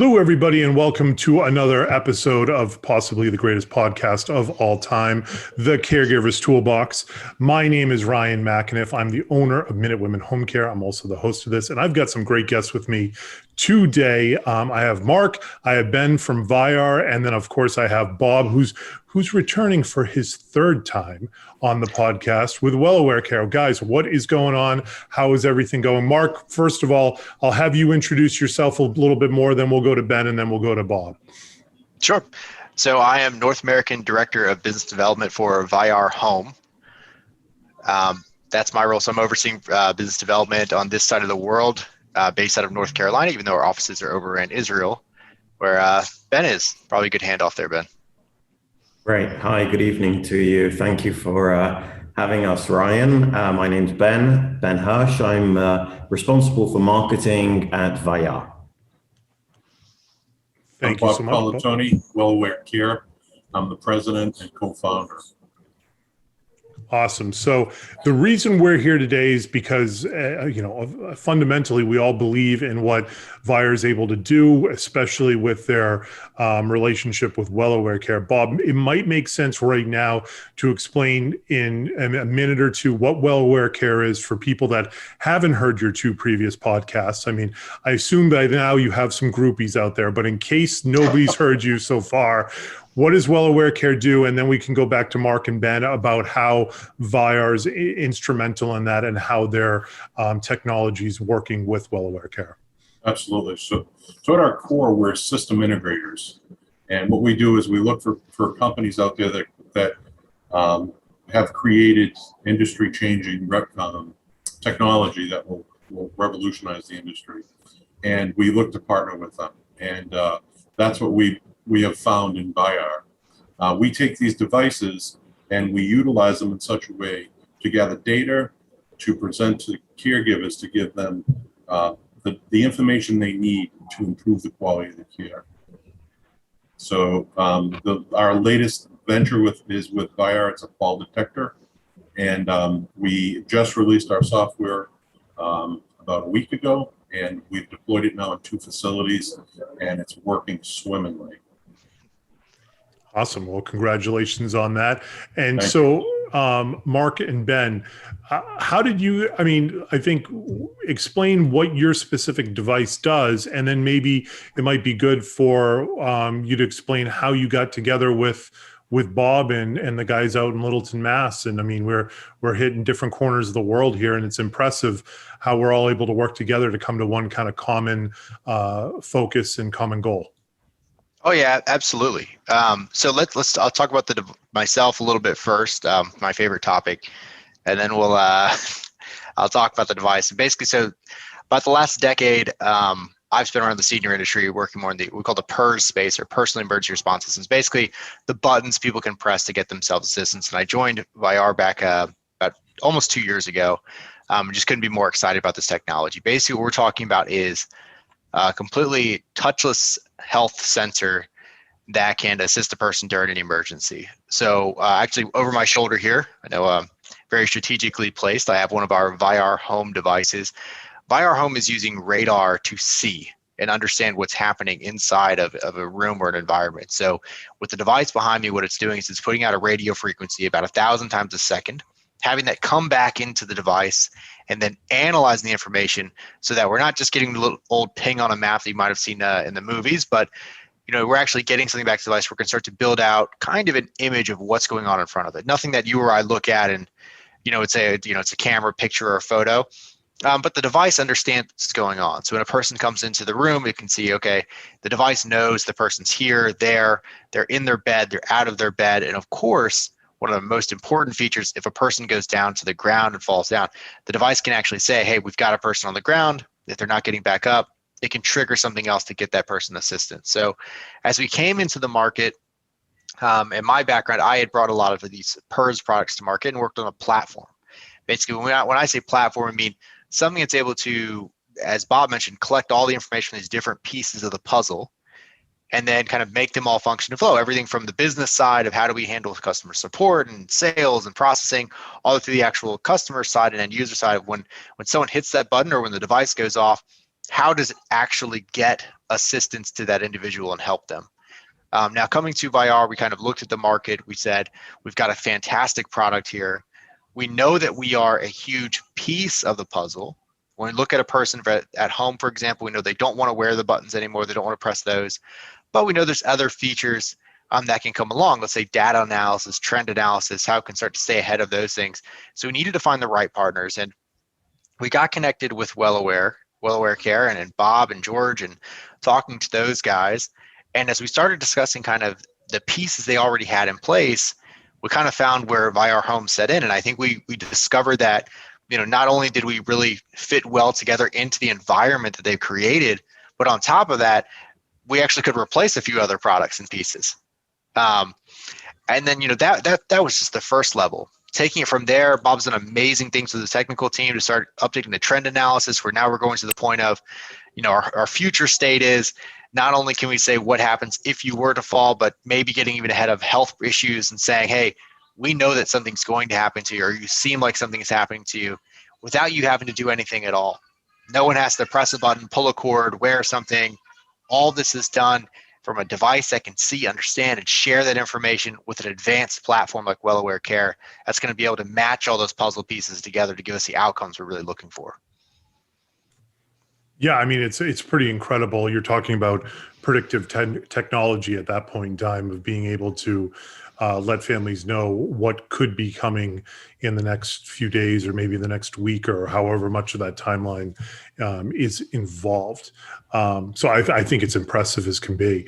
Hello, everybody, and welcome to another episode of possibly the greatest podcast of all time, the Caregivers Toolbox. My name is Ryan McAniff. I'm the owner of Minute Women Home Care. I'm also the host of this, and I've got some great guests with me today. I have Mark, I have Ben from Vayyar, and then, of course, I have Bob, who's returning for his third time on the podcast with WellAware Care. Guys, what is going on? How is everything going? Mark, first of all, I'll have you introduce yourself a little bit more, then we'll go to Ben, and then we'll go to Bob. Sure. So I am North American Director of Business Development for Vayyar Home. That's my role. So I'm overseeing business development on this side of the world, based out of North Carolina, even though our offices are over in Israel, where Ben is. Probably a good handoff there, Ben. Great. Hi, good evening to you. Thank you for having us, Ryan. My name's Ben Hirsch. I'm responsible for marketing at Vayyar. Thank you so much. I'm Bob Palatoni, WellAware Care. I'm the president and co-founder. Awesome. So the reason we're here today is because, fundamentally, we all believe in what Vayyar is able to do, especially with their relationship with WellAware Care. Bob, it might make sense right now to explain in a minute or two what WellAware Care is for people that haven't heard your two previous podcasts. I mean, I assume by now you have some groupies out there, but in case nobody's heard you so far, what does WellAware Care do? And then we can go back to Mark and Ben about how Vayyar is instrumental in that and how their technology is working with WellAware Care. Absolutely. So at our core, we're system integrators. And what we do is we look for companies out there that have created industry-changing technology that will revolutionize the industry. And we look to partner with them. And that's what we have found in Vayyar. We take these devices and we utilize them in such a way to gather data, to present to caregivers, to give them the information they need to improve the quality of the care. So our latest venture is with Vayyar. It's a fall detector. And we just released our software about a week ago, and we've deployed it now in 2 facilities, and it's working swimmingly. Awesome. Well, congratulations on that. And so, Mark and Ben, how did you, I think, explain what your specific device does, and then maybe it might be good for you to explain how you got together with Bob and the guys out in Littleton, Mass. And I mean, we're hitting different corners of the world here, and it's impressive how we're all able to work together to come to one kind of common focus and common goal. Oh yeah, absolutely. So I'll talk about myself a little bit first, my favorite topic, and then I'll talk about the device. And basically, so about the last decade, I've spent around the senior industry working more in we call the PERS space, or personal emergency response systems. Basically, the buttons people can press to get themselves assistance. And I joined Vayyar back about almost 2 years ago. Just couldn't be more excited about this technology. Basically, what we're talking about is a completely touchless health sensor that can assist a person during an emergency. So actually over my shoulder here, I know very strategically placed, I have one of our Vayyar Home devices. Vayyar Home is using radar to see and understand what's happening inside of a room or an environment. So with the device behind me, what it's doing is it's putting out a radio frequency about 1,000 times a second, having that come back into the device, and then analyzing the information so that we're not just getting the little old ping on a map that you might have seen in the movies, but we're actually getting something back to the device. We're going to start to build out kind of an image of what's going on in front of it. Nothing that you or I look at and it's a camera, picture, or a photo, but the device understands what's going on. So when a person comes into the room, it can see, okay, the device knows the person's here, they're in their bed, they're out of their bed, and of course, one of the most important features, if a person goes down to the ground and falls down, the device can actually say, hey, we've got a person on the ground. If they're not getting back up, it can trigger something else to get that person assistance. So as we came into the market, in my background, I had brought a lot of these PERS products to market and worked on a platform. Basically, when I say platform, I mean something that's able to, as Bob mentioned, collect all the information from these different pieces of the puzzle, and then kind of make them all function and flow. Everything from the business side of how do we handle customer support and sales and processing, all through the actual customer side and end user side of when someone hits that button or when the device goes off, how does it actually get assistance to that individual and help them? Now coming to Vayyar, we kind of looked at the market. We said, we've got a fantastic product here. We know that we are a huge piece of the puzzle. When we look at a person at home, for example, we know they don't want to wear the buttons anymore. They don't want to press those, but we know there's other features that can come along. Let's say data analysis, trend analysis, how it can start to stay ahead of those things. So we needed to find the right partners, and we got connected with WellAware Care, and Bob and George, and talking to those guys. And as we started discussing kind of the pieces they already had in place, we kind of found where Vayyar Home set in. And I think we discovered that, not only did we really fit well together into the environment that they've created, but on top of that, we actually could replace a few other products and pieces. And then, that was just the first level. Taking it from there, Bob's done amazing things with the technical team to start updating the trend analysis, where now we're going to the point of, our future state is not only can we say what happens if you were to fall, but maybe getting even ahead of health issues and saying, hey, we know that something's going to happen to you, or you seem like something is happening to you, without you having to do anything at all. No one has to press a button, pull a cord, wear something. All this is done from a device that can see, understand, and share that information with an advanced platform like WellAware Care that's going to be able to match all those puzzle pieces together to give us the outcomes we're really looking for. Yeah, I mean, it's pretty incredible. You're talking about predictive technology at that point in time of being able to let families know what could be coming in the next few days, or maybe the next week, or however much of that timeline is involved. So I think it's impressive as can be.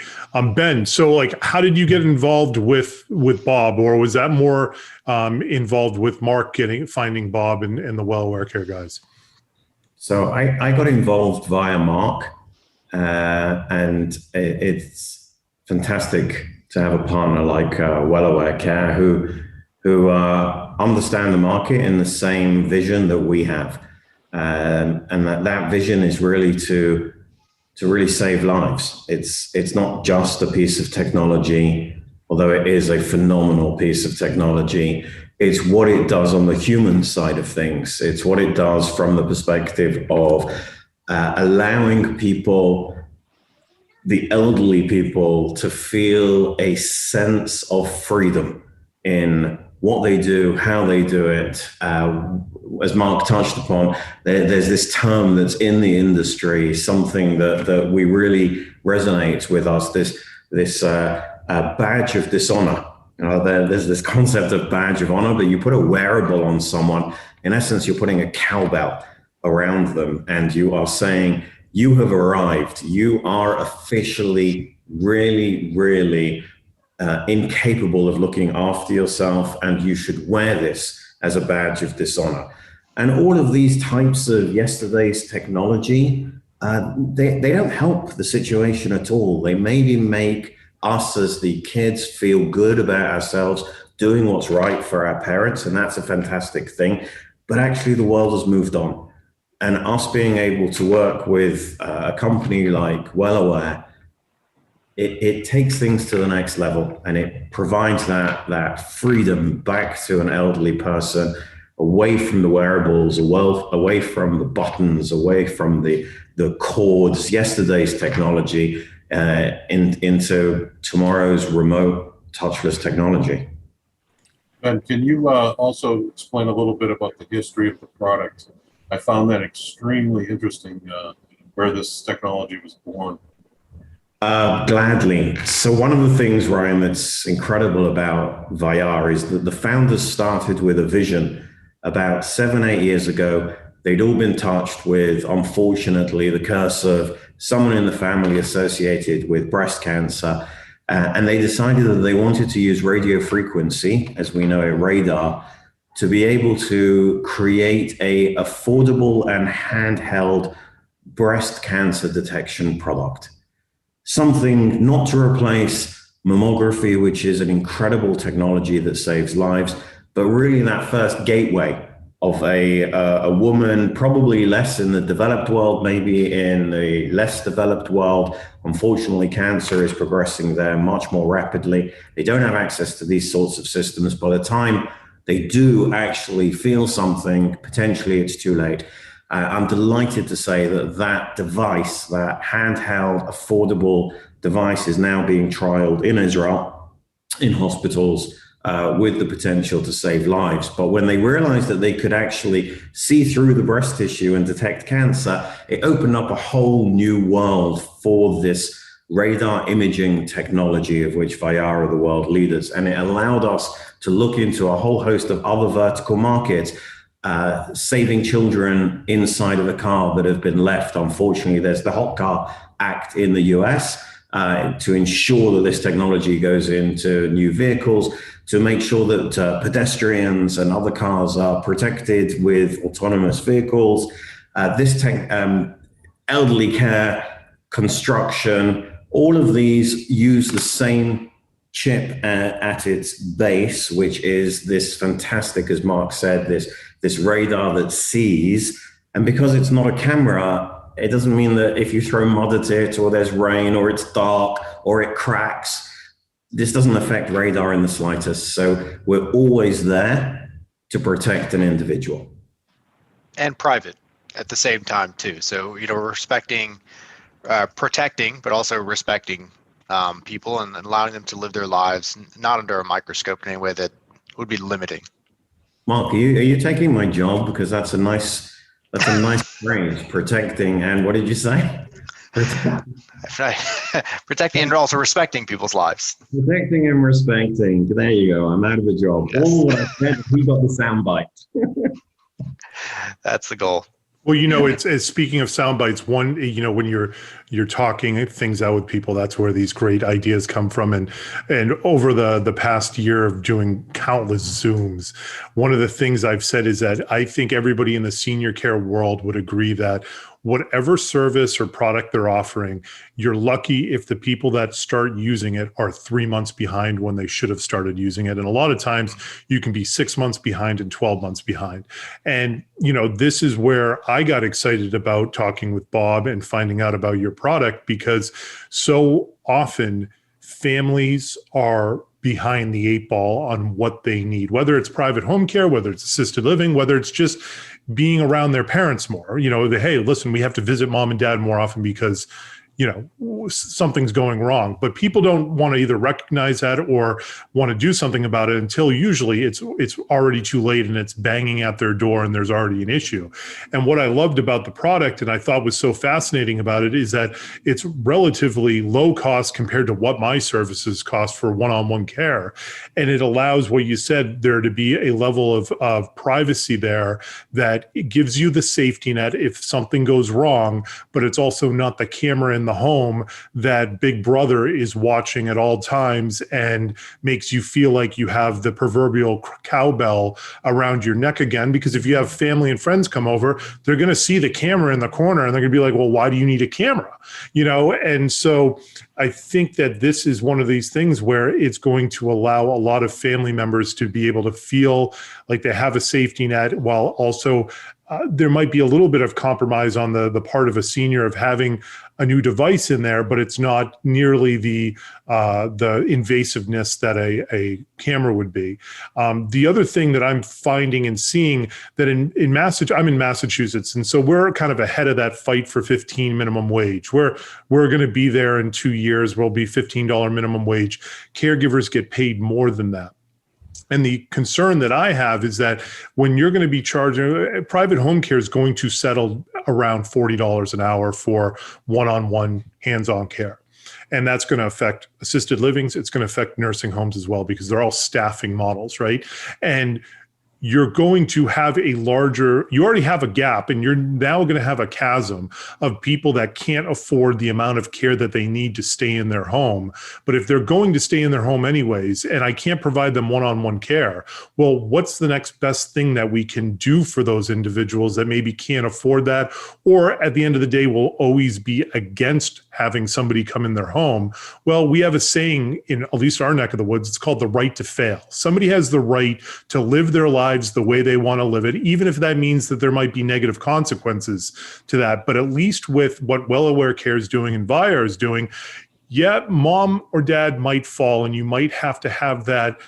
Ben, so how did you get involved with Bob, or was that more involved with Mark finding Bob and the WellAware Care guys? So I got involved via Mark, and it's fantastic to have a partner like WellAware Care who understand the market in the same vision that we have, and that vision is really to really save lives. It's not just a piece of technology, although it is a phenomenal piece of technology. It's what it does on the human side of things. It's what it does from the perspective of allowing people, the elderly people, to feel a sense of freedom in what they do, how they do it. As Mark touched upon, there's this term that's in the industry, something that we really resonates with us, this badge of dishonor. There's this concept of badge of honor, but you put a wearable on someone, in essence, you're putting a cowbell around them, and you are saying, you have arrived. You are officially really, really incapable of looking after yourself, and you should wear this as a badge of dishonor. And all of these types of yesterday's technology, they don't help the situation at all. They maybe make us as the kids feel good about ourselves, doing what's right for our parents, and that's a fantastic thing. But actually the world has moved on. And us being able to work with a company like WellAware, it takes things to the next level, and it provides that freedom back to an elderly person, away from the wearables, away from the buttons, away from the cords, yesterday's technology, into tomorrow's remote touchless technology. Ben, can you also explain a little bit about the history of the product? I found that extremely interesting, where this technology was born. Gladly. So one of the things, Ryan, that's incredible about Vayyar is that the founders started with a vision about 7-8 years ago. They'd all been touched with, unfortunately, the curse of someone in the family associated with breast cancer. And they decided that they wanted to use radio frequency, as we know it, radar, to be able to create a affordable and handheld breast cancer detection product. Something not to replace mammography, which is an incredible technology that saves lives, but really that first gateway of a woman, probably less in the developed world, maybe in the less developed world. Unfortunately, cancer is progressing there much more rapidly. They don't have access to these sorts of systems. By the time they do actually feel something, potentially it's too late. I'm delighted to say that that device, that handheld, affordable device, is now being trialed in Israel, in hospitals, with the potential to save lives. But when they realized that they could actually see through the breast tissue and detect cancer, it opened up a whole new world for this radar imaging technology, of which Vayyar are the world leaders. And it allowed us to look into a whole host of other vertical markets, saving children inside of a car that have been left. Unfortunately, there's the Hot Car Act in the US to ensure that this technology goes into new vehicles, to make sure that pedestrians and other cars are protected with autonomous vehicles. This tech, elderly care, construction, all of these use the same chip at its base, which is this fantastic, as Mark said, this radar that sees. And because it's not a camera, it doesn't mean that if you throw mud at it, or there's rain, or it's dark, or it cracks, this doesn't affect radar in the slightest. So we're always there to protect an individual. And private at the same time too. So, respecting, protecting, but also respecting people and allowing them to live their lives, not under a microscope in any way that would be limiting. Mark, are you taking my job? Because that's a nice phrase, protecting, and what did you say? Protecting and also respecting people's lives. Protecting and respecting. There you go. I'm out of a job. Yes. All what I said, we got the sound bite. That's the goal. Well, it's speaking of sound bites, one, when you're talking things out with people, that's where these great ideas come from. And over the past year of doing countless Zooms, one of the things I've said is that I think everybody in the senior care world would agree that whatever service or product they're offering, you're lucky if the people that start using it are 3 months behind when they should have started using it. And a lot of times you can be 6 months behind and 12 months behind. And, this is where I got excited about talking with Bob and finding out about your product, because so often families are behind the 8 ball on what they need, whether it's private home care, whether it's assisted living, whether it's just being around their parents more. Hey, listen, we have to visit mom and dad more often because something's going wrong. But people don't want to either recognize that or want to do something about it until usually it's already too late and it's banging at their door and there's already an issue. And what I loved about the product and I thought was so fascinating about it is that it's relatively low cost compared to what my services cost for one-on-one care. And it allows what you said there to be a level of privacy there that it gives you the safety net if something goes wrong, but it's also not the camera in the home that Big Brother is watching at all times and makes you feel like you have the proverbial cowbell around your neck again. Because if you have family and friends come over, they're going to see the camera in the corner and they're going to be like, well, why do you need a camera? And so I think that this is one of these things where it's going to allow a lot of family members to be able to feel like they have a safety net, while also there might be a little bit of compromise on the part of a senior of having a new device in there, but it's not nearly the invasiveness that a camera would be. The other thing that I'm finding and seeing that I'm in Massachusetts, and so we're kind of ahead of that fight for 15 minimum wage. We're going to be there in 2 years. We'll be $15 minimum wage. Caregivers get paid more than that. And the concern that I have is that when you're going to be charging, private home care is going to settle around $40 an hour for one-on-one hands-on care. And that's going to affect assisted livings. It's going to affect nursing homes as well, because they're all staffing models, right? And you're going to have you already have a gap, and you're now going to have a chasm of people that can't afford the amount of care that they need to stay in their home. But if they're going to stay in their home anyways, and I can't provide them one-on-one care, well, what's the next best thing that we can do for those individuals that maybe can't afford that, or at the end of the day will always be against having somebody come in their home? Well, we have a saying in at least our neck of the woods, it's called the right to fail. Somebody has the right to live their lives the way they want to live it, even if that means that there might be negative consequences to that. But at least with what WellAware Care is doing and Vayyar is doing, yeah, mom or dad might fall, and you might have to have that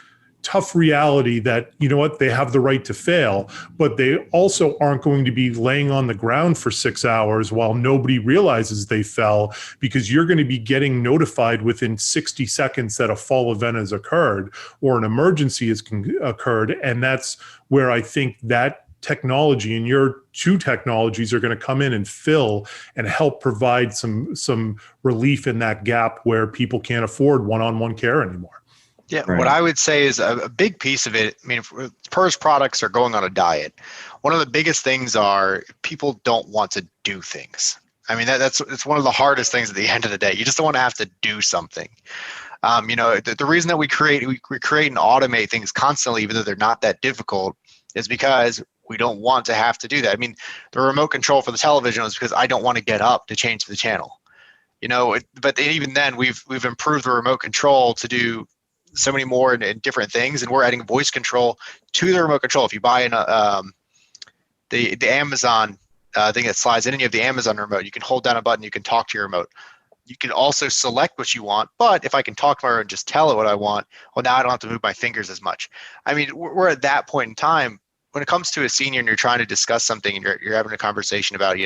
tough reality that, you know what, they have the right to fail, but they also aren't going to be laying on the ground for 6 hours while nobody realizes they fell, because you're going to be getting notified within 60 seconds that a fall event has occurred or an emergency has occurred. And that's where I think that technology and your two technologies are going to come in and fill and help provide some relief in that gap where people can't afford one-on-one care anymore. Yeah, Right. what I would say is a big piece of it. I mean, if PERS products are going on a diet. One of the biggest things are people don't want to do things. I mean, it's one of the hardest things at the end of the day. You just don't want to have to do something. The reason that we create and automate things constantly, even though they're not that difficult, is because we don't want to have to do that. I mean, the remote control for the television is because I don't want to get up to change the channel. But even then, we've improved the remote control to do so many more and different things, and we're adding voice control to the remote control. If you buy the Amazon thing that slides in, and you have the Amazon remote, you can hold down a button, you can talk to your remote. You can also select what you want, but if I can talk to her and just tell it what I want, well, now I don't have to move my fingers as much. I mean, we're at that point in time. When it comes to a senior and you're trying to discuss something and you're having a conversation about,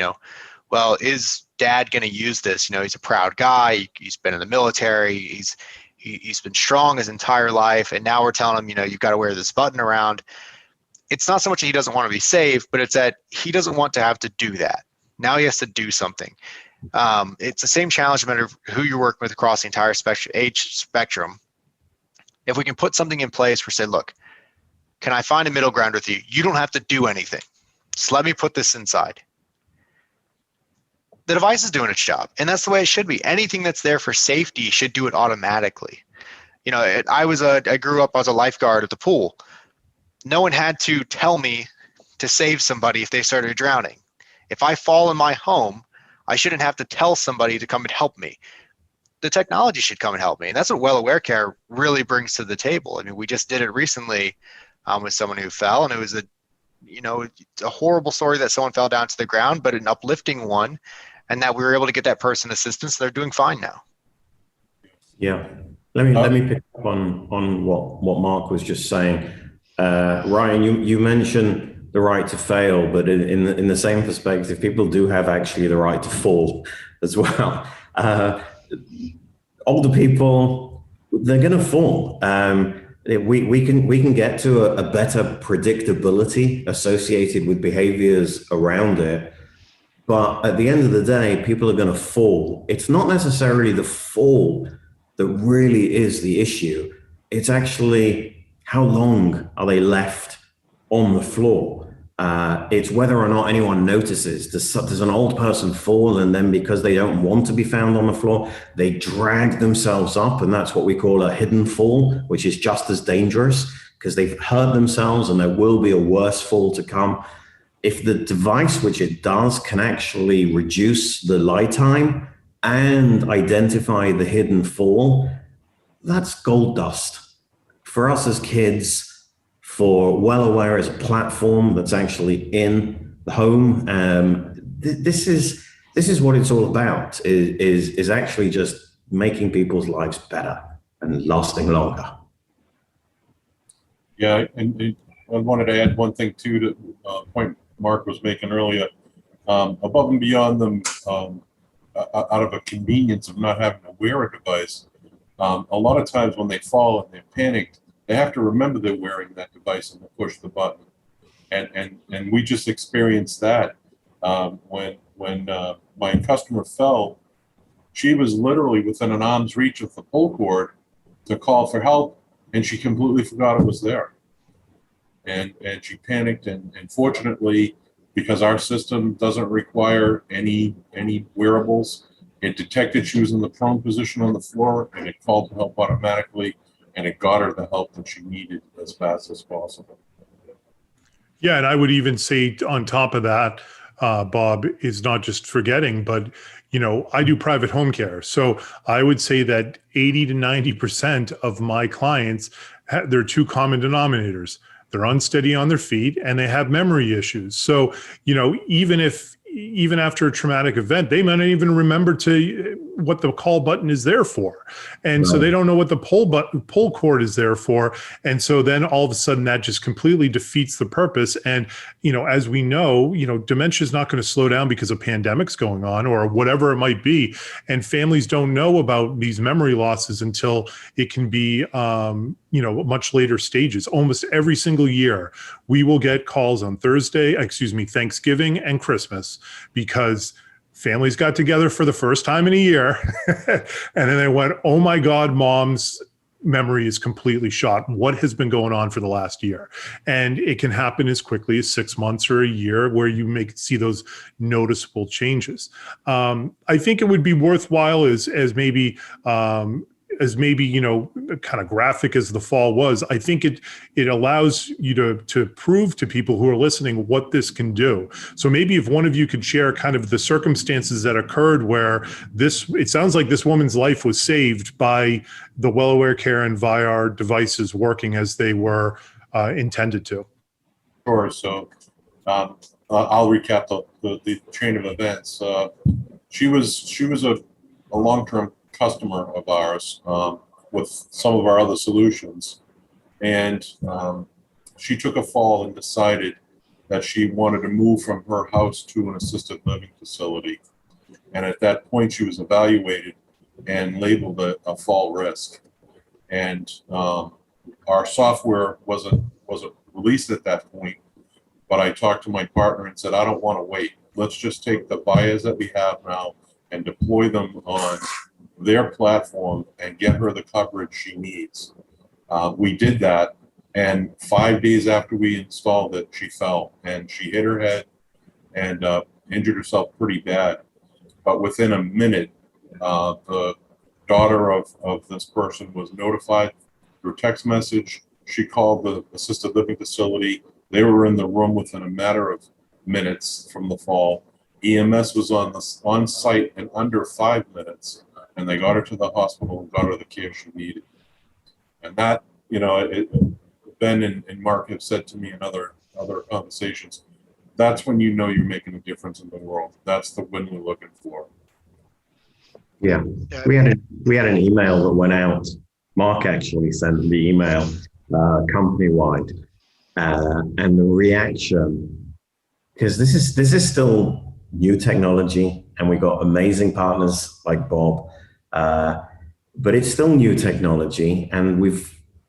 well, is dad going to use this? He's a proud guy. He's been in the military. He's been strong his entire life, and now we're telling him, you've got to wear this button around. It's not so much that he doesn't want to be safe, but it's that he doesn't want to have to do that. Now he has to do something. It's the same challenge no matter who you're working with across the entire age spectrum. If we can put something in place where say, look, can I find a middle ground with you? You don't have to do anything. Just let me put this inside. The device is doing its job, and that's the way it should be. Anything that's there for safety should do it automatically. I grew up as a lifeguard at the pool. No one had to tell me to save somebody if they started drowning. If I fall in my home, I shouldn't have to tell somebody to come and help me. The technology should come and help me, and that's what WellAware Care really brings to the table. I mean, we just did it recently with someone who fell, and it was a horrible story that someone fell down to the ground, but an uplifting one, and that we were able to get that person assistance. They're doing fine now. Yeah. Let me pick up on what Mark was just saying. Ryan, you mentioned the right to fail, but in the same perspective, people do have actually the right to fall as well. Older people, they're going to fall. We can get to a better predictability associated with behaviors around it. But at the end of the day, people are going to fall. It's not necessarily the fall that really is the issue. It's actually how long are they left on the floor. It's whether or not anyone notices. Does an old person fall, and then because they don't want to be found on the floor, they drag themselves up, and that's what we call a hidden fall, which is just as dangerous because they've hurt themselves and there will be a worse fall to come. If the device, which it does, can actually reduce the lie time and identify the hidden fall, that's gold dust. For us as kids, for WellAware as a platform that's actually in the home, this is what it's all about, is actually just making people's lives better and lasting longer. Yeah, and I wanted to add one thing too to point Mark was making earlier. Above and beyond them, out of a convenience of not having to wear a device, a lot of times when they fall and they're panicked, they have to remember they're wearing that device and they push the button. And we just experienced that when my customer fell. She was literally within an arm's reach of the pull cord to call for help, and she completely forgot it was there. And she panicked, and fortunately, because our system doesn't require any wearables, it detected she was in the prone position on the floor, and it called for help automatically, and it got her the help that she needed as fast as possible. Yeah, and I would even say on top of that, Bob, is not just forgetting, but I do private home care. So I would say that 80 to 90% of my clients, there are two common denominators. They're unsteady on their feet and they have memory issues. So, even after a traumatic event, they might not even remember to what the call button is there for. And so Right. they don't know what the pull cord is there for. And so then all of a sudden that just completely defeats the purpose. And, as we know, dementia is not going to slow down because a pandemic's going on or whatever it might be. And families don't know about these memory losses until it can be, much later stages. Almost every single year, we will get calls on Thanksgiving and Christmas, because families got together for the first time in a year. And then they went, oh my God, mom's memory is completely shot. What has been going on for the last year? And it can happen as quickly as 6 months or a year, where you see those noticeable changes. I think it would be worthwhile as maybe, kind of graphic as the fall was. I think it allows you to prove to people who are listening what this can do. So maybe if one of you could share kind of the circumstances that occurred where it sounds like this woman's life was saved by the WellAware Care and Vayyar devices working as they were intended to. Sure. So I'll recap the chain of events. She was a long-term customer of ours with some of our other solutions, and she took a fall and decided that she wanted to move from her house to an assisted living facility. And at that point, she was evaluated and labeled a fall risk. And our software wasn't released at that point, but I talked to my partner and said, I don't want to wait. Let's just take the buyers that we have now and deploy them on their platform and get her the coverage she needs. We did that, and 5 days after we installed it, she fell and she hit her head and injured herself pretty bad. But within a minute, the daughter of this person was notified through text message. She called the assisted living facility. They were in the room within a matter of minutes from the fall. EMS was on site in under 5 minutes, and they got her to the hospital and got her the care she needed. And that, Ben and Mark have said to me in other conversations, that's when you're making a difference in the world. That's the win we're looking for. Yeah, we had an email that went out. Mark actually sent the email company-wide, and the reaction, because this is still new technology, and we got amazing partners like Bob, but it's still new technology, and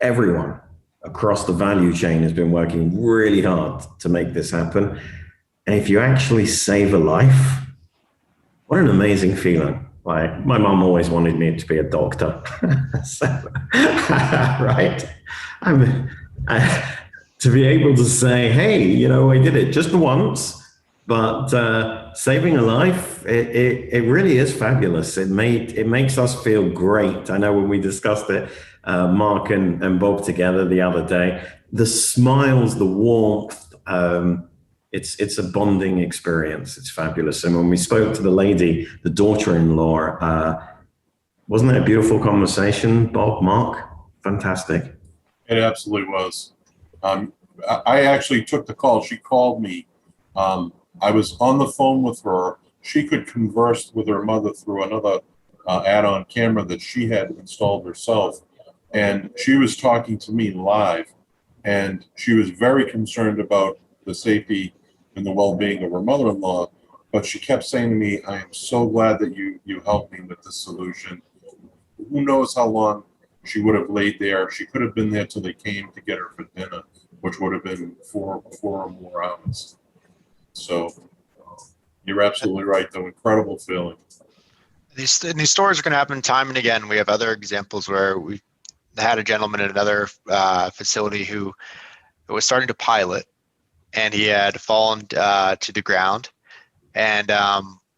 everyone across the value chain has been working really hard to make this happen. And if you actually save a life, what an amazing feeling. Like, my mom always wanted me to be a doctor. Right? To be able to say, hey, I did it just once, but saving a life, it really is fabulous. It makes us feel great. I know when we discussed it, Mark and Bob together the other day, the smiles, the warmth, it's a bonding experience. It's fabulous. And when we spoke to the lady, the daughter-in-law, wasn't that a beautiful conversation, Bob, Mark? Fantastic. It absolutely was. I actually took the call. She called me. I was on the phone with her. She could converse with her mother through another add-on camera that she had installed herself. And she was talking to me live. And she was very concerned about the safety and the well-being of her mother-in-law. But she kept saying to me, I am so glad that you helped me with this solution. Who knows how long she would have laid there. She could have been there till they came to get her for dinner, which would have been four or more hours. So you're absolutely right, though. Incredible feeling. These stories are going to happen time and again. We have other examples where we had a gentleman at another facility who was starting to pilot, and he had fallen to the ground. And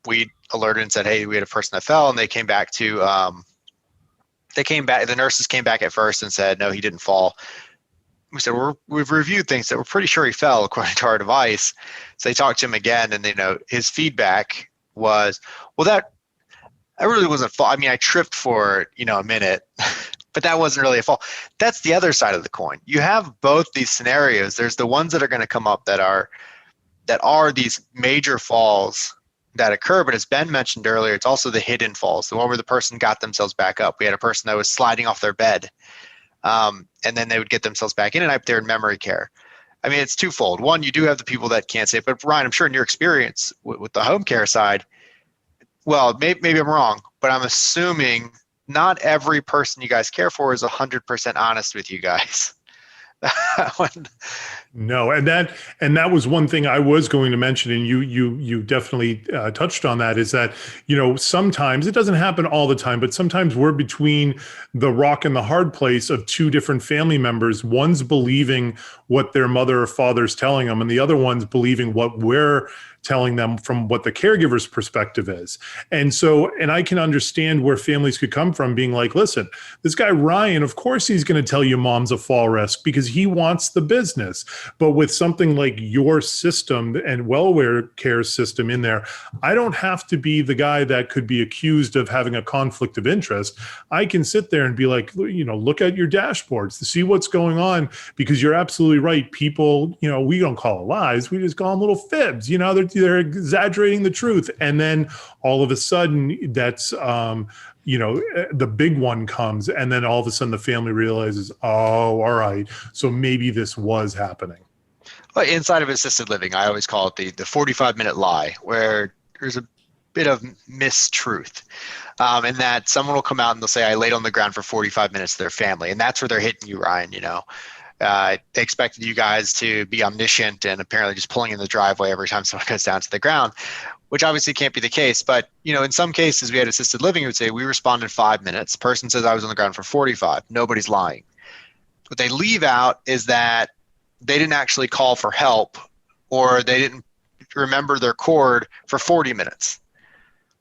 we alerted and said, hey, we had a person that fell, and they came back to, the nurses came back at first and said, no, he didn't fall. We said, we've reviewed things that we're pretty sure he fell according to our device. So they talked to him again, and his feedback was, well, that really wasn't fall. I mean, I tripped for, a minute, but that wasn't really a fall. That's the other side of the coin. You have both these scenarios. There's the ones that are going to come up that are these major falls that occur. But as Ben mentioned earlier, it's also the hidden falls, the one where the person got themselves back up. We had a person that was sliding off their bed, and then they would get themselves back in, and up there in memory care. I mean, it's twofold. One, you do have the people that can't say it, but Ryan, I'm sure in your experience with the home care side, well, maybe I'm wrong, but I'm assuming not every person you guys care for is 100% honest with you guys. No, and that was one thing I was going to mention, and you definitely touched on that, is that, you know, sometimes it doesn't happen all the time, but sometimes we're between the rock and the hard place of two different family members. One's believing what their mother or father's telling them, and the other one's believing what we're telling them from what the caregiver's perspective is. And so, and I can understand where families could come from being like, listen, this guy Ryan, of course he's going to tell you mom's a fall risk because he wants the business. But with something like your system and WellAware Care system in there, I don't have to be the guy that could be accused of having a conflict of interest. I can sit there and be like, you know, look at your dashboards to see what's going on, because you're absolutely right. People, you know, we don't call it lies. We just call them little fibs. You know, they're exaggerating the truth. And then all of a sudden that's, you know, the big one comes, and then all of a sudden the family realizes, oh, all right, so maybe this was happening. Well, inside of assisted living, I always call it the 45-minute lie, where there's a bit of mistruth, in that someone will come out and they'll say, I laid on the ground for 45 minutes to their family. And that's where they're hitting you, Ryan. You know, they expected you guys to be omniscient and apparently just pulling in the driveway every time someone goes down to the ground, which obviously can't be the case. But, you know, in some cases we had assisted living, it would say we responded in 5 minutes. Person says I was on the ground for 45. Nobody's lying. What they leave out is that they didn't actually call for help, or they didn't remember their cord for 40 minutes.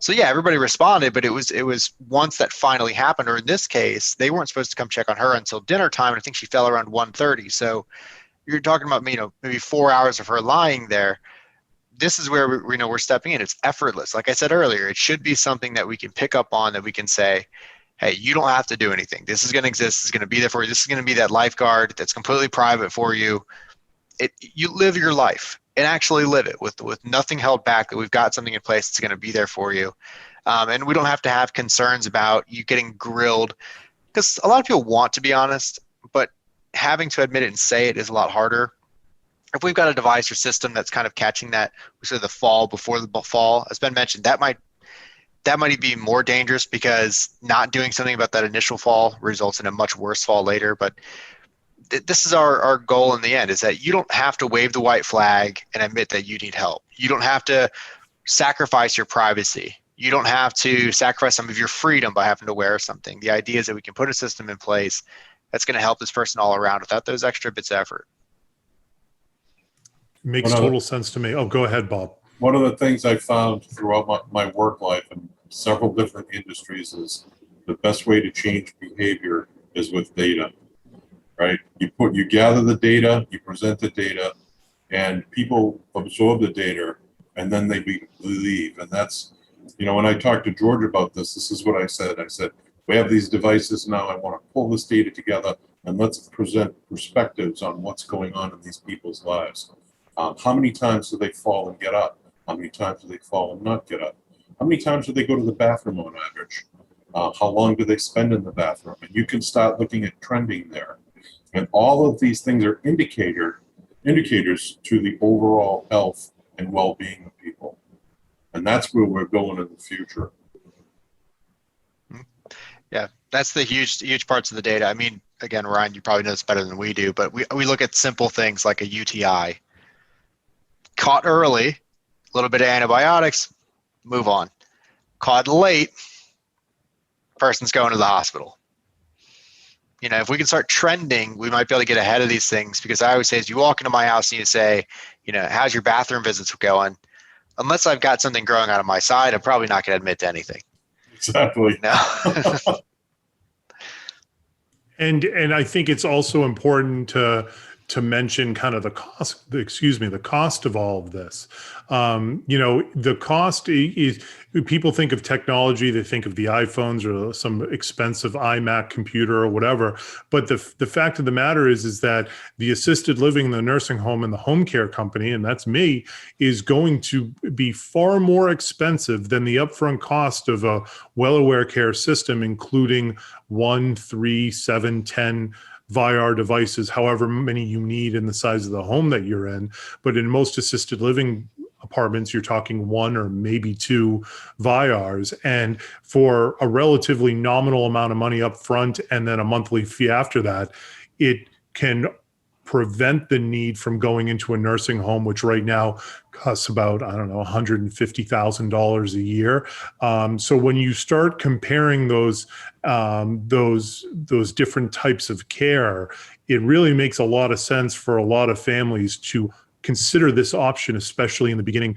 So yeah, everybody responded, but it was once that finally happened, or in this case, they weren't supposed to come check on her until dinner time. And I think she fell around 1:30. So you're talking about, you know, maybe 4 hours of her lying there. This is where we know we're stepping in. It's effortless. Like I said earlier, it should be something that we can pick up on, that we can say, hey, you don't have to do anything. This is going to exist. It's going to be there for you. This is going to be that lifeguard that's completely private for you. You live your life and actually live it with nothing held back, that we've got something in place that's going to be there for you. And we don't have to have concerns about you getting grilled, because a lot of people want to be honest, but having to admit it and say it is a lot harder. If we've got a device or system that's kind of catching that, we say the fall before the fall, as Ben mentioned, that might be more dangerous, because not doing something about that initial fall results in a much worse fall later. But this is our goal in the end, is that you don't have to wave the white flag and admit that you need help. You don't have to sacrifice your privacy. You don't have to sacrifice some of your freedom by having to wear something. The idea is that we can put a system in place that's going to help this person all around without those extra bits of effort. Makes total sense to me. Oh, go ahead, Bob. One of the things I found throughout my work life in several different industries is the best way to change behavior is with data, right? You gather the data, you present the data, and people absorb the data, and then they believe. And that's, you know, when I talked to George about this is what I said. I said, we have these devices now. I want to pull this data together, and let's present perspectives on what's going on in these people's lives. How many times do they fall and get up? How many times do they fall and not get up? How many times do they go to the bathroom on average? How long do they spend in the bathroom? And you can start looking at trending there. And all of these things are indicators to the overall health and well-being of people. And that's where we're going in the future. Yeah, that's the huge parts of the data. I mean, again, Ryan, you probably know this better than we do, but we look at simple things like a UTI. Caught early, a little bit of antibiotics, move on. Caught late, person's going to the hospital. You know, if we can start trending, we might be able to get ahead of these things, because I always say, as you walk into my house and you say, you know, how's your bathroom visits going? Unless I've got something growing out of my side, I'm probably not going to admit to anything. Exactly. No. And I think it's also important to to mention kind of the cost of all of this. The cost is, people think of technology, they think of the iPhones or some expensive iMac computer or whatever. But the fact of the matter is that the assisted living, the nursing home, and the home care company, and that's me, is going to be far more expensive than the upfront cost of a WellAware Care system, including 1, 3, 7, 10 Vayyar devices, however many you need in the size of the home that you're in. But in most assisted living apartments, you're talking 1 or maybe 2 Vayyars. And for a relatively nominal amount of money up front and then a monthly fee after that, it can prevent the need from going into a nursing home, which right now costs about, I don't know, $150,000 a year. So when you start comparing those different types of care, it really makes a lot of sense for a lot of families to consider this option, especially in the beginning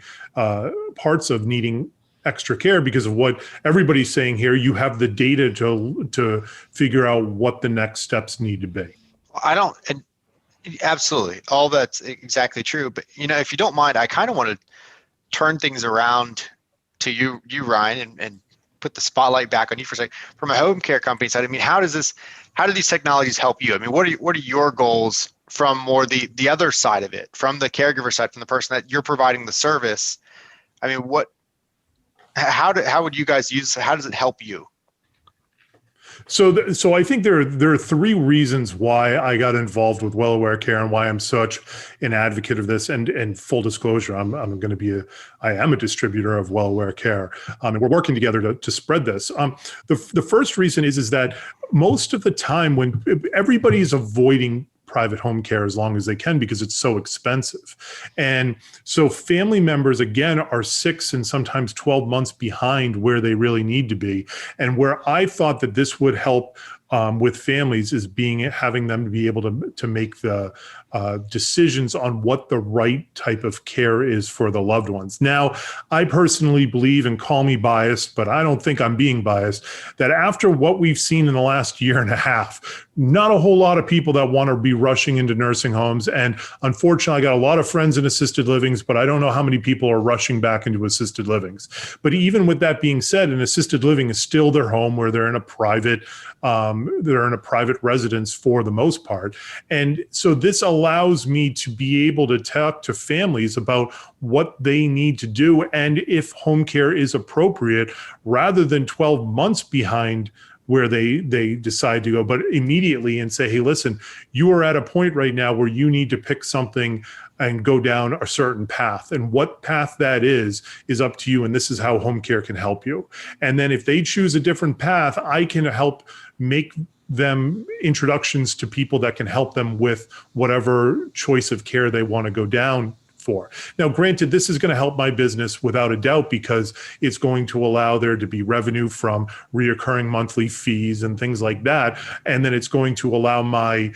parts of needing extra care, because of what everybody's saying here. You have the data to figure out what the next steps need to be. Absolutely. All that's exactly true. But, if you don't mind, I kind of want to turn things around to you, Ryan, and put the spotlight back on you for a second. From a home care company side, I mean, how do these technologies help you? I mean, what are your goals from more the other side of it, from the caregiver side, from the person that you're providing the service? I mean, how would you guys use, how does it help you? So I think there are 3 reasons why I got involved with WellAware Care and why I'm such an advocate of this. And full disclosure, I am a distributor of WellAware Care, and we're working together to spread this. The first reason is that most of the time when everybody's avoiding private home care as long as they can because it's so expensive. And so family members, again, are 6 and sometimes 12 months behind where they really need to be. And where I thought that this would help with families is having them to be able to make the decisions on what the right type of care is for the loved ones. Now, I personally believe, and call me biased, but I don't think I'm being biased, that after what we've seen in the last year and a half, not a whole lot of people that want to be rushing into nursing homes. And unfortunately, I got a lot of friends in assisted livings, but I don't know how many people are rushing back into assisted livings. But even with that being said, an assisted living is still their home, where they're in a private residence for the most part. And so this allows me to be able to talk to families about what they need to do and if home care is appropriate, rather than 12 months behind where they decide to go, but immediately, and say, hey, listen, you are at a point right now where you need to pick something and go down a certain path. And what path that is up to you. And this is how home care can help you. And then if they choose a different path, I can help make them introductions to people that can help them with whatever choice of care they want to go down for. Now, granted, this is going to help my business without a doubt, because it's going to allow there to be revenue from reoccurring monthly fees and things like that. And then it's going to allow my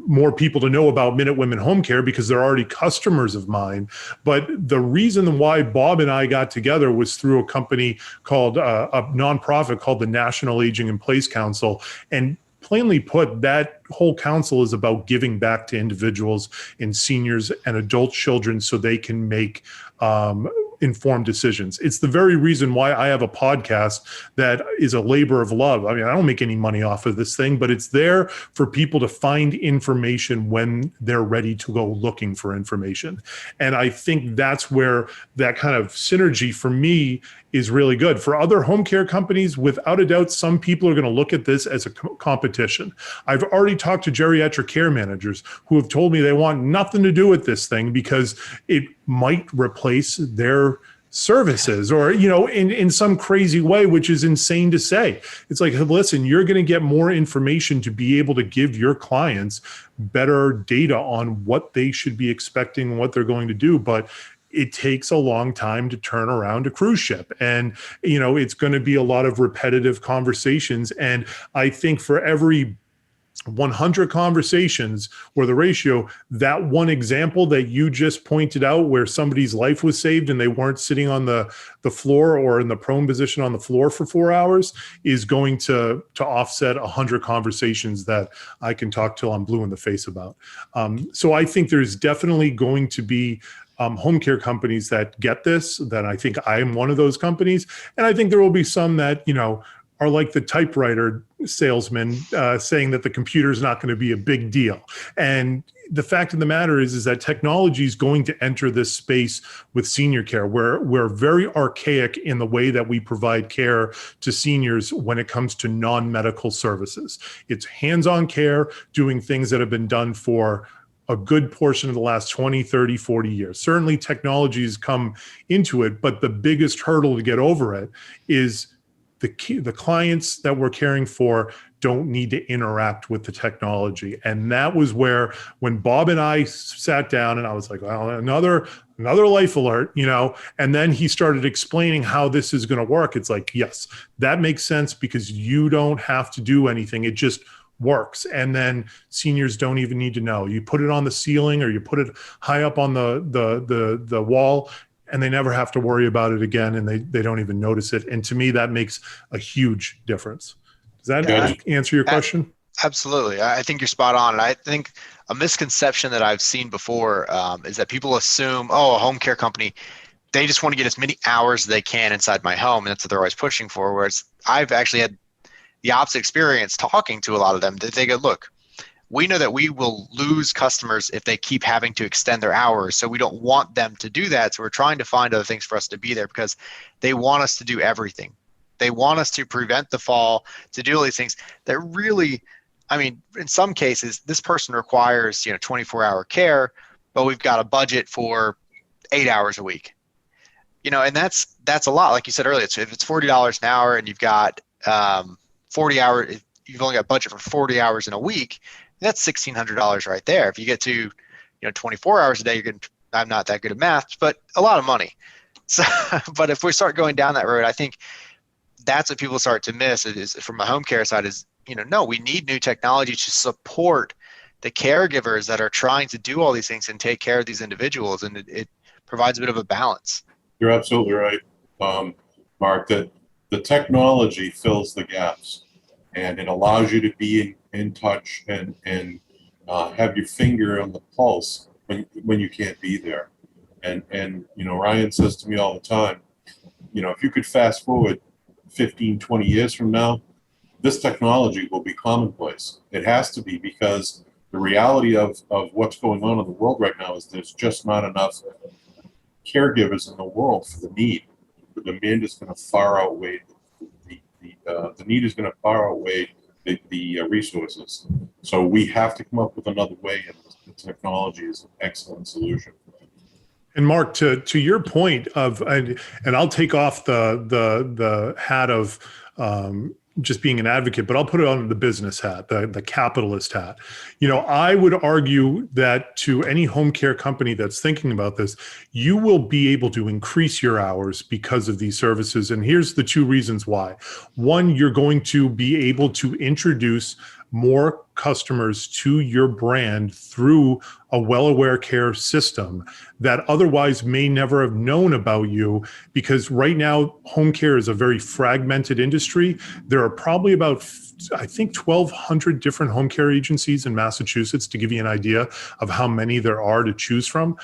more people to know about Minute Women Home Care, because they're already customers of mine. But the reason why Bob and I got together was through a company called a nonprofit called the National Aging in Place Council. And plainly put, that whole council is about giving back to individuals and seniors and adult children so they can make informed decisions. It's the very reason why I have a podcast that is a labor of love. I mean, I don't make any money off of this thing, but it's there for people to find information when they're ready to go looking for information. And I think that's where that kind of synergy for me is really good. For other home care companies, without a doubt, some people are going to look at this as a competition. I've already talked to geriatric care managers who have told me they want nothing to do with this thing because it might replace their services, or, in some crazy way, which is insane to say. It's like, listen, you're going to get more information to be able to give your clients better data on what they should be expecting and what they're going to do. But it takes a long time to turn around a cruise ship. And, it's going to be a lot of repetitive conversations. And I think for every 100 conversations or the ratio, that one example that you just pointed out where somebody's life was saved and they weren't sitting on the floor or in the prone position on the floor for 4 hours is going to offset 100 conversations that I can talk till I'm blue in the face about. So I think there's definitely going to be home care companies that get this, that I think I am one of those companies. And I think there will be some that, are like the typewriter salesman saying that the computer is not going to be a big deal. And the fact of the matter is that technology is going to enter this space with senior care. We're very archaic in the way that we provide care to seniors when it comes to non-medical services. It's hands-on care, doing things that have been done for a good portion of the last 20, 30, 40 years. Certainly technology has come into it, but the biggest hurdle to get over it is the clients that we're caring for don't need to interact with the technology. And that was where, when Bob and I sat down and I was like, well, another life alert, and then he started explaining how this is going to work. It's like, yes, that makes sense because you don't have to do anything. It just works. And then seniors don't even need to know. You put it on the ceiling or you put it high up on the wall, and they never have to worry about it again, and they don't even notice it. And to me, that makes a huge difference. Does that answer your question? Absolutely. I think you're spot on. And I think a misconception that I've seen before is that people assume, a home care company, they just want to get as many hours as they can inside my home, and that's what they're always pushing for. Whereas I've actually had the opposite experience talking to a lot of them. They go, look, we know that we will lose customers if they keep having to extend their hours. So we don't want them to do that. So we're trying to find other things for us to be there because they want us to do everything. They want us to prevent the fall, to do all these things that really, in some cases, this person requires, 24-hour care, but we've got a budget for 8 hours a week. And that's a lot. Like you said earlier, if it's $40 an hour and you've got 40 hours, you've only got budget for 40 hours in a week, that's $1,600 right there. If you get to, 24 hours a day, I'm not that good at math, but a lot of money. So, but if we start going down that road, I think that's what people start to miss is from a home care side is, no, we need new technology to support the caregivers that are trying to do all these things and take care of these individuals. And it provides a bit of a balance. You're absolutely right, Mark, that the technology fills the gaps. And it allows you to be in touch and have your finger on the pulse when you can't be there. And Ryan says to me all the time, if you could fast forward 15, 20 years from now, this technology will be commonplace. It has to be, because the reality of what's going on in the world right now is there's just not enough caregivers in the world for the need. The demand is going to far outweigh the need is going to far outweigh the resources. So we have to come up with another way, and the technology is an excellent solution. And Mark, to your point of, and I'll take off the hat of just being an advocate, but I'll put it on the business hat, the capitalist hat. I would argue that to any home care company that's thinking about this, you will be able to increase your hours because of these services. And here's the two reasons why. One, you're going to be able to introduce more customers to your brand through a WellAware Care system that otherwise may never have known about you, because right now home care is a very fragmented industry. There are probably about, I think, 1,200 different home care agencies in Massachusetts, to give you an idea of how many there are to choose from.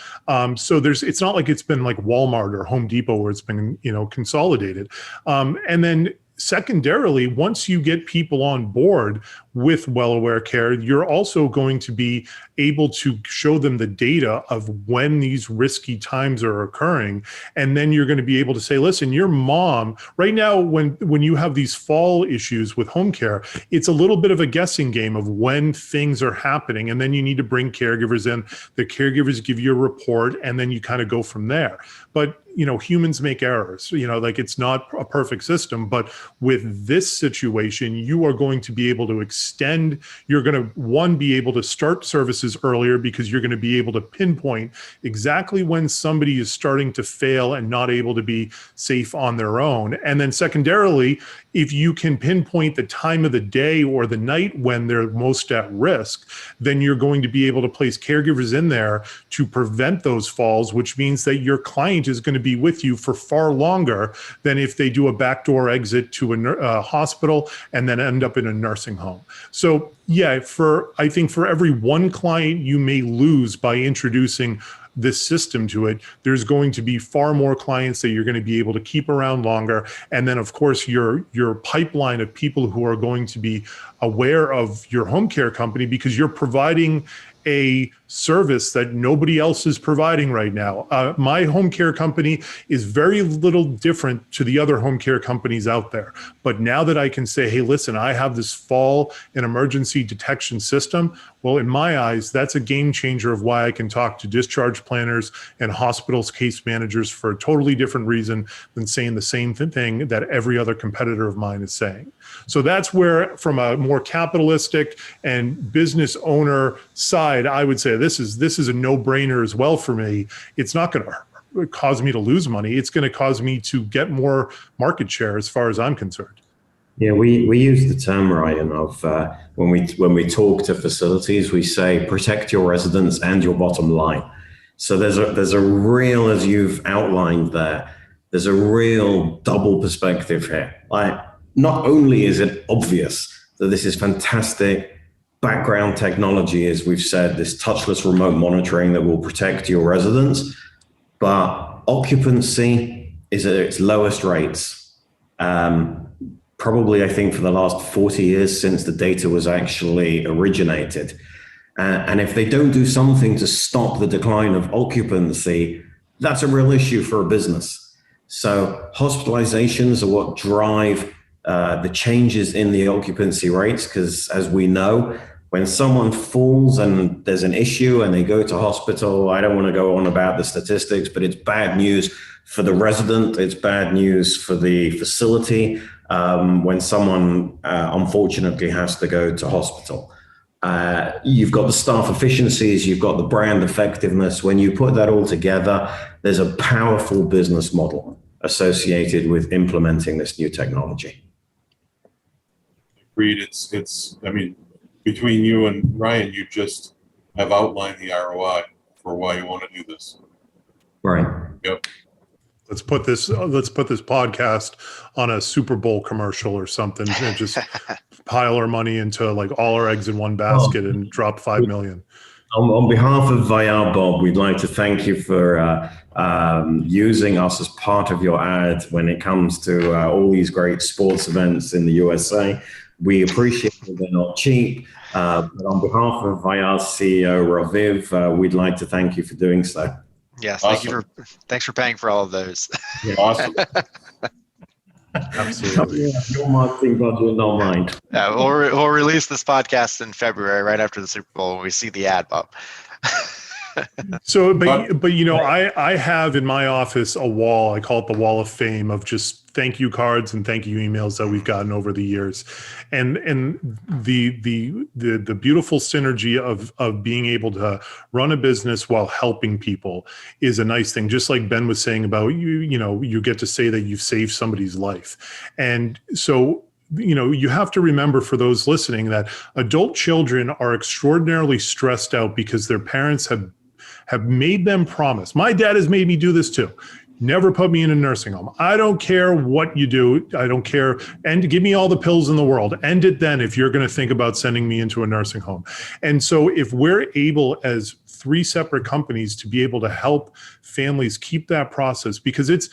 So it's not like it's been like Walmart or Home Depot where it's been, consolidated. And then secondarily, once you get people on board with WellAware Care, you're also going to be able to show them the data of when these risky times are occurring. And then you're going to be able to say, listen, your mom, right now, when you have these fall issues with home care, it's a little bit of a guessing game of when things are happening. And then you need to bring caregivers in. The caregivers give you a report, and then you kind of go from there. But humans make errors, like it's not a perfect system, but with this situation, you are going to be able to extend, you're going to, one, be able to start services earlier because you're going to be able to pinpoint exactly when somebody is starting to fail and not able to be safe on their own. And then secondarily, if you can pinpoint the time of the day or the night when they're most at risk, then you're going to be able to place caregivers in there to prevent those falls, which means that your client is going to be with you for far longer than if they do a backdoor exit to a hospital and then end up in a nursing home. So yeah, I think for every one client you may lose by introducing this system to it, there's going to be far more clients that you're going to be able to keep around longer. And then of course your pipeline of people who are going to be aware of your home care company, because you're providing a service that nobody else is providing right now. My home care company is very little different to the other home care companies out there. But now that I can say, hey, listen, I have this fall and emergency detection system, well, in my eyes, that's a game changer of why I can talk to discharge planners and hospitals case managers for a totally different reason than saying the same thing that every other competitor of mine is saying. So that's where, from a more capitalistic and business owner side, I would say this is a no-brainer as well for me. It's not going to cause me to lose money. It's going to cause me to get more market share as far as I'm concerned. Yeah, we use the term, Ryan, of when we talk to facilities, we say protect your residents and your bottom line. So there's a real, as you've outlined there, there's a real double perspective here. Like, not only is it obvious that this is fantastic background technology, as we've said, this touchless remote monitoring that will protect your residents, but occupancy is at its lowest rates. Probably, I think, for the last 40 years since the data was actually originated. And if they don't do something to stop the decline of occupancy, that's a real issue for a business. So hospitalizations are what drive the changes in the occupancy rates, because as we know, when someone falls and there's an issue and they go to hospital, I don't want to go on about the statistics, but it's bad news for the resident, it's bad news for the facility when someone unfortunately has to go to hospital. You've got the staff efficiencies, you've got the brand effectiveness. When you put that all together, there's a powerful business model associated with implementing this new technology. Agreed. It's I mean, between you and Ryan, you just have outlined the ROI for why you want to do this. Right. Yep. Let's put this podcast on a Super Bowl commercial or something, and just pile our money into like all our eggs in one basket and drop 5 million. On behalf of Vayyar, Bob, we'd like to thank you for using us as part of your ad when it comes to all these great sports events in the USA. We appreciate that they're not cheap, but on behalf of Vayyar's CEO, Raviv, we'd like to thank you for doing so. Yes, Awesome. thanks for paying for all of those. Yeah. Awesome. Absolutely. Yeah, your marketing budget, not mine. We'll release this podcast in February, right after the Super Bowl, when we see the ad bump. So, but you know, I have in my office a wall, I call it the wall of fame, of just thank you cards and thank you emails that we've gotten over the years. And the beautiful synergy of being able to run a business while helping people is a nice thing. Just like Ben was saying about you get to say that you've saved somebody's life. And so, you have to remember, for those listening, that adult children are extraordinarily stressed out because their parents have made them promise. My dad has made me do this too. Never put me in a nursing home. I don't care what you do. I don't care. And give me all the pills in the world. End it then if you're going to think about sending me into a nursing home. And so if we're able, as 3 separate companies, to be able to help families keep that process, because it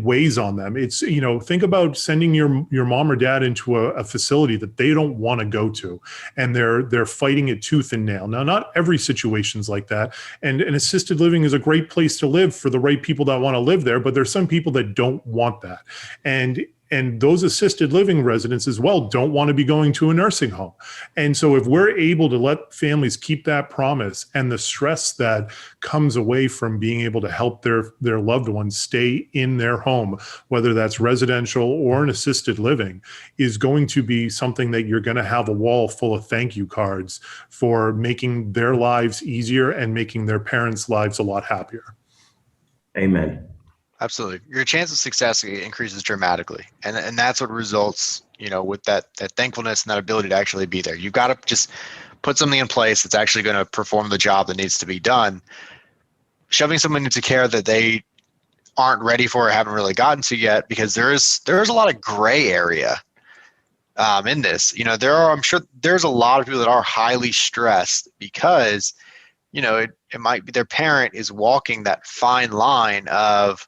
weighs on them. It's, think about sending your mom or dad into a facility that they don't want to go to, and they're fighting it tooth and nail. Now, not every situation's like that. And assisted living is a great place to live for the right people that want to live there, but there's some people that don't want that. And And those assisted living residents as well don't want to be going to a nursing home. And so if we're able to let families keep that promise, and the stress that comes away from being able to help their loved ones stay in their home, whether that's residential or an assisted living, is going to be something that you're going to have a wall full of thank you cards for making their lives easier and making their parents' lives a lot happier. Amen. Absolutely. Your chance of success increases dramatically. And that's what results, with that thankfulness and that ability to actually be there. You've got to just put something in place that's actually going to perform the job that needs to be done. Shoving someone into care that they aren't ready for or haven't really gotten to yet, because there's a lot of gray area in this. I'm sure there's a lot of people that are highly stressed because, it might be their parent is walking that fine line of,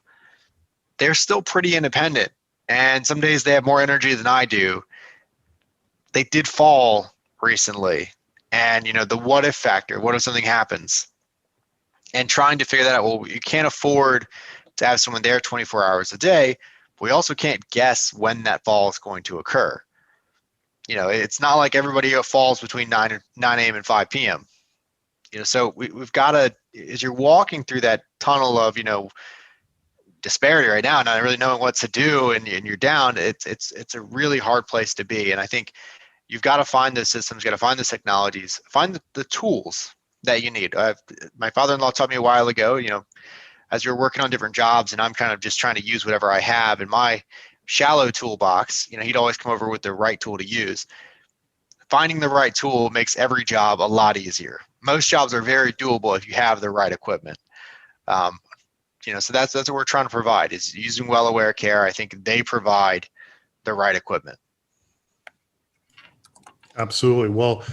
they're still pretty independent, and some days they have more energy than I do. They did fall recently, and the what if factor, what if something happens? And trying to figure that out. Well, you can't afford to have someone there 24 hours a day, but we also can't guess when that fall is going to occur. It's not like everybody falls between 9 a.m. and 5 p.m. So we've got to, as you're walking through that tunnel of, disparity right now, not really knowing what to do, and you're down, it's a really hard place to be. And I think you've got to find the systems, got to find the technologies, find the tools that you need. My father-in-law taught me a while ago, as you're working on different jobs, and I'm kind of just trying to use whatever I have in my shallow toolbox, he'd always come over with the right tool to use. Finding the right tool makes every job a lot easier. Most jobs are very doable if you have the right equipment. So that's what we're trying to provide, is using WellAware Care. I think they provide the right equipment. Absolutely. Well,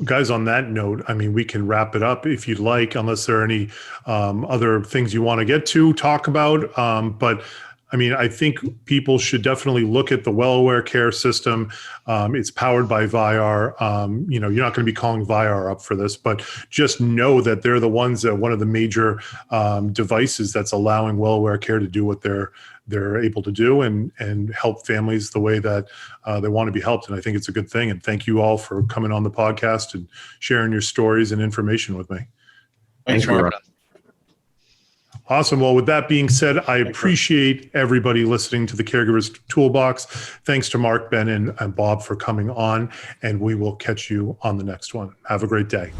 guys, on that note, we can wrap it up if you'd like, unless there are any other things you want to get to talk about. But I think people should definitely look at the WellAware Care system. It's powered by Vayyar. You're not going to be calling Vayyar up for this, but just know that they're the ones that one of the major devices that's allowing WellAware Care to do what they're able to do and help families the way that they want to be helped. And I think it's a good thing. And thank you all for coming on the podcast and sharing your stories and information with me. Thanks, Mark. Awesome. Well, with that being said, I appreciate everybody listening to the Caregivers Toolbox. Thanks to Mark, Ben, and Bob for coming on, and we will catch you on the next one. Have a great day.